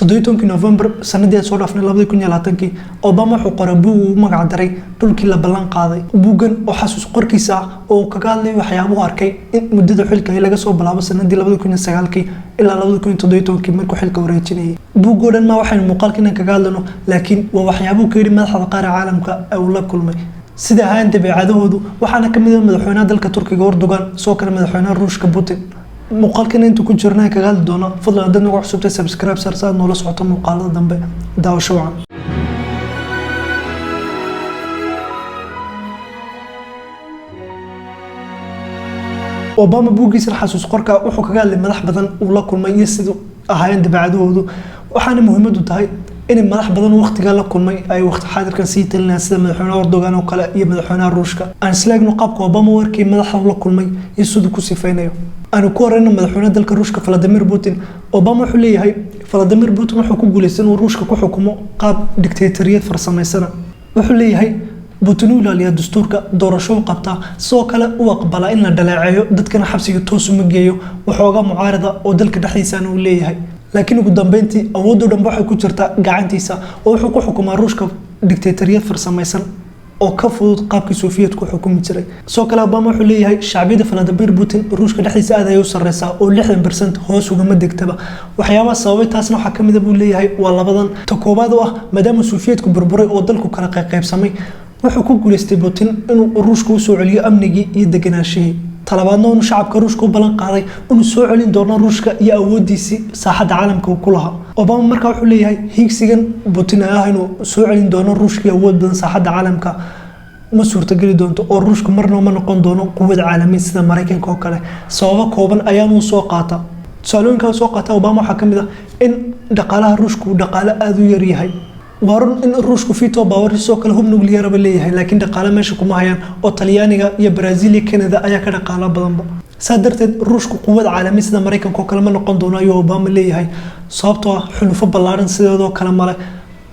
17 November sanadii soo dhaafnay 2020 Obama wuxuu qoray buug magac daray dhulkii la ballan qaaday buugan oo xasuus qorkiisa oo kaga hadlay waxyaabaha arkay in muddada xilka ay laga soo bilaabo sanadii 2009 ilaa 2017 markuu xilka wareejinayay buugodan ma waxaan muuqaalkiina kaga hadlano laakiin waa waxyaabaha ka yiri madaxda qaar caalamka ay la kulmay sida haan dabeecadoodu waxaana kamid ah madaxweynaha dalka Turkiga Erdogan soo kale madaxweynaha Ruushka Putin muuqaalkan inta ku jirnaa kaga hadli doona fadlan hadda nagu cusubtay subscribe sarsaad noola socoto muuqaalada dambe daawasho wacan Obama buugiisa xasuus qorka wuxuu kaga hadlay madax badan oo la kulmay iyo sidoo ahaayeen dabeecadoodu waxaana muhiimadu tahay in madax badan waqtiga la kulmay ay waqti xaadirkan sii talinayaan sida madaxweynaha Erdogan oo kale iyo madaxweynaha Ruushka aan islaagno qaabka Obama warkii madaxda la kulmay iyo sidoo ku sifeynayo أنا كورنا مدحونا دلك روشك فلاديمير بوتين أوباما حليه هاي فلاديمير بوتين وحكوا جولسين وروشك كحكمه قاب دكتاتورية فرنسا سنة وحليه هاي بوتينو لا دستور كدور شو قبطة سو كلا وقبل إن دلعيه ضد كنا حبس يتوسو مجيو وحوجا معارضة ودلك دحيسان وليه هاي لكنه قدام بنتي أودو دنبحه كجرتا قاعنتيسا وحكوا حكومة روشك دكتاتورية فرنسا سنة oo ka fudud qaabkii Soviyeetku xukumi jiray soo kale Obama wuxuu leeyahay shacbiyada Vladimir Putin Ruushka dhexdiisa aad ay u sareysaa oo 60% hoos uga madegtaba waxyaabaha sababay taasna waxa kamid ah buu leeyahay waa labadan ta koobaad oo ah maadaama Soviyeetku burburay oo dalku kala qaybsamay wuxuu ku guuleystay Putin inuu Ruushka u soo celiyo amnigii iyo deganaanshihi talabaadna uu shacabka Ruushka u balan qaaday inuu soo celin doono Ruushka iyo awoodiisa saaxadda caalamka ku lahaa Obama markaa wuxuu leeyahay higsigan Putin inuu soo celin doono Ruushka awood badan saaxadda caalamka ma suurtagali doonto oo Ruushku marna ma noqon doono quwad caalami sida Mareykanka oo kale sabab kooban ayaanu soo qaata salooyinka soo qaata Obama waxa kamid ah in dhaqaalaha Ruushku dhaqaale aad u yar yahay warun in Ruushku fito power soo kale hub nuclear ba leeyahay laakiin dhaqaale meesha kuma hayaan oo Talyaaniga iyo Brazil iyo Canada ayaa ka dhaqaala badanba sadarteed Ruushku quwad caalami sida Mareykanka oo kale ma noqon doono ayuu Obama leeyahay sababtoo ah xulufo ballaaran sidoo kale male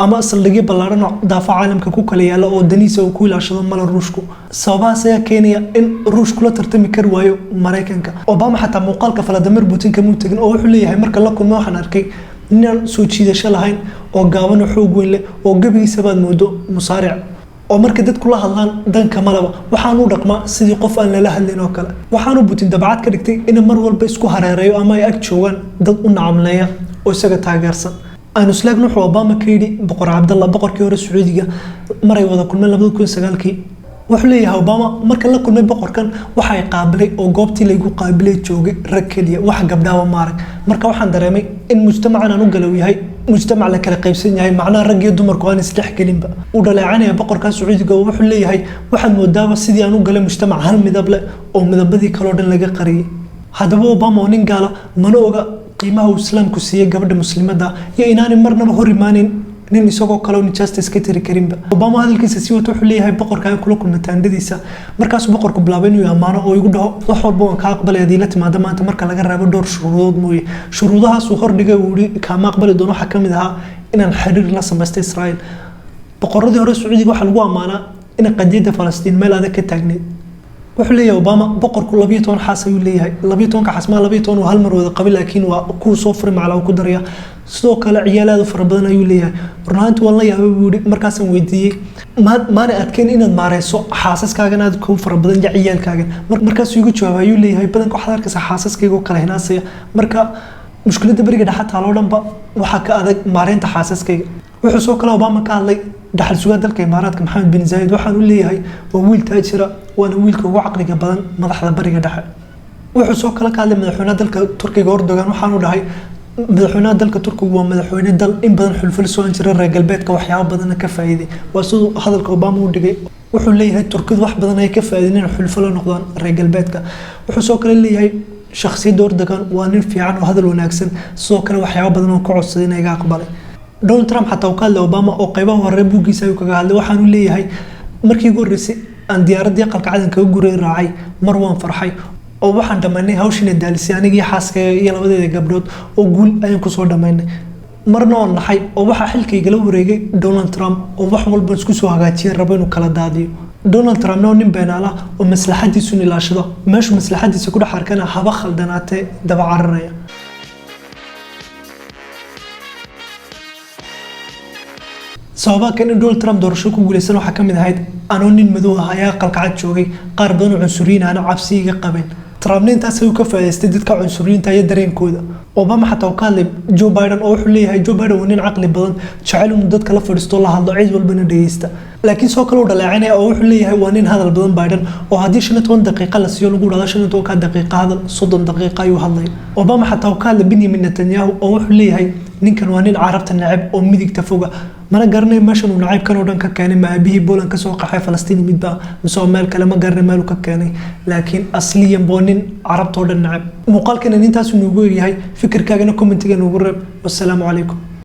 ama saldhigyo ballaaran oo daafaca caalamka ku kala yaala oo daniisa uu ku ilaashado mal Ruushku sababahaas ayaa keenaya in Ruushku la tartami kar waayo Mareykanka Obama xataa muuqaalka Vladimir Putin ka muutagin oo wuxuu leeyahay marka la kulmo waxaan arkay nin soo jiidasho lahayn oo gaaban xoog weyn leh oo gabigiisa baad moodo musaaric oo marka dadku la hadlaan danka malaba waxaan u dhaqmaa sidii qof aan la hadlin oo kale waxaanu Putin dabacad ka dhigtay in mar walba isku hareereeyo ama ay ag joogan dad u nacamleeya oo isaga taageersan أنا سلاك نحو أوباما كيدي بقر عبد الله بقر كيورا السعودية مرة يوضا كل من لبدو كل سجالكي وحليها أوباما مرة كلا كل من بقر كان وحي قابلي أو جوبتي اللي يقول قابلي تشوجي ركليه وح قبلها ومارك مرة وحن درامي إن مجتمعنا نقلوي هاي مجتمع لك القيسين هاي معناه رجع دمر كوان سلاح كلين بقى ولا عاني بقر كان سعودي جو وحليها هاي واحد مدام سيدي أنا نقل مجتمع هل مدبله أو مدبدي كلودن لقى قريه هذا هو أوباما ونقاله منوجا qiimaha uu islaamku siiyay gabadha muslimada iyo inaanay marnaba hor imaanin nin isagoo kale oo justice ka tiri karinba Obama hadalkiisa si wato wuxuu leeyahay boqorka ay kula kulmataandadiisa markaas boqorku bilaabay inuu amaano oo igu dhaho wax walba aan ka aqbalay hadii la timaado maanta marka laga raabo dhowr shuruudood mooyee shuruudahaas uu hordhigay uu ka ma aqbali doono waxa kamid ah inaan xiriir la sameystay Israa'iil boqoradii hore Sacuudiga waxa lagu amaanaa in qadiyada Falastiin meel adag ka taagneed wuxuu leeyahay Obama boqorku 12 xaas ayuu leeyahay 12 ka xasma 12 oo hal mar wada qabil laakiin waa ku soo furay macala ku daraya sidoo kale ciyaalaad fara badan ayuu leeyahay runtii wallahi yaabay buu markaas aan weydiiyay maana adkeen inaad maareyso xaasaskaaga aad ku fara badan ciyaalkaaga markaas ugu jawaabay ayuu leeyahay badan ku xadarka xaasaskayga kala hinaasaya marka mushkiladda bariga dhaxta loo dhanba waxa ka adag maareynta xaasaskayga wuxuu soo kale Obama ka hadlay dhaxal sugaa dalka Imaaraadka Maxamed bin Zayed waxaan u leeyahay waa wiil taajira waana wiilka ugu caqliga badan madaxda bariga dhexe wuxuu soo kale ka hadlay madaxweynaha dalka Turkiga Erdogan waxaan u dhahay madaxweynaha dalka Turkiga waa madaxweyne dal in badan xulful soo jiray reer galbeedka waxyaabo badan ka faa'iiday waa sidoo hadalka Obama u dhigay wuxuu leeyahay Turkiga wax badan ay ka faa'iideen xulful noqdaan reer galbeedka wuxuu soo kale leeyahay shakhsiyadda Erdogan waa nin fiican oo hadal wanaagsan sidoo kale waxyaabo badan oo ka codsaday inay ka aqbalay Donald Trump حتى وقال لأوباما أو قيبه هربوا جيسايو كجهل وحنو ليه هاي مركي جورسي عن ديار دي قلق عدن كجوري راعي مروان فرحي أو واحد دمني هاوشين الدالس يعني جي حاسك يلا بدي جبرود وقول أيام كسر دمني مرنا والنحي أو واحد حلك يجلو ريجي دونالد ترامب أو واحد والبنسكوسو هجاتي ربنا وكلا دادي دونالد ترامب نو نبين على ومصلحتي سوني لاشدا مش مصلحتي سكون حركنا هبخل دناته دبع الريا sababaha kan in Donald Trump doorasho ku guuleysan waxa kamid ahayd anoo nin madow ah ayaa qalqacad joogay qaar badan oo cunsuriyiin ah cabsi iga qabeen Trump intaas ayuu ka faa'iideystay dadka cunsuriyiinta iyo dareenkooda Obama xataa uu ka hadlay Joe Biden oo wuxuu leeyahay Joe Biden waa nin caqli badan jecel inuu dadka la fadhiisto la hadlo cid walbana dhageysta laakiin soo kale uu dhaleecanaya oo wuxuu leeyahay waa nin hadal badan Biden oo haddii 15 daqiiqo la siiyo lagu dhado 15 daqiiqo hadal 30 daqiiqo ayuu hadlay Obama xataa uu ka hadlay Benjamin Netanyahu oo wuxuu leeyahay ninkan waa nin carabta nacab oo midigta foga mana garanay meeshan uu nacayb kan oo dhan ka keenay ma aabihii Poland ka soo qaxay Falastiin midba misoo meel kale ma garanay meel uu ka keenay laakiin asliyan boo nin carabta oo dhan nacab muuqaalkan intaas uu noogu yahay fikirkaagana commentiga noogu reeb wasalaamu calaykum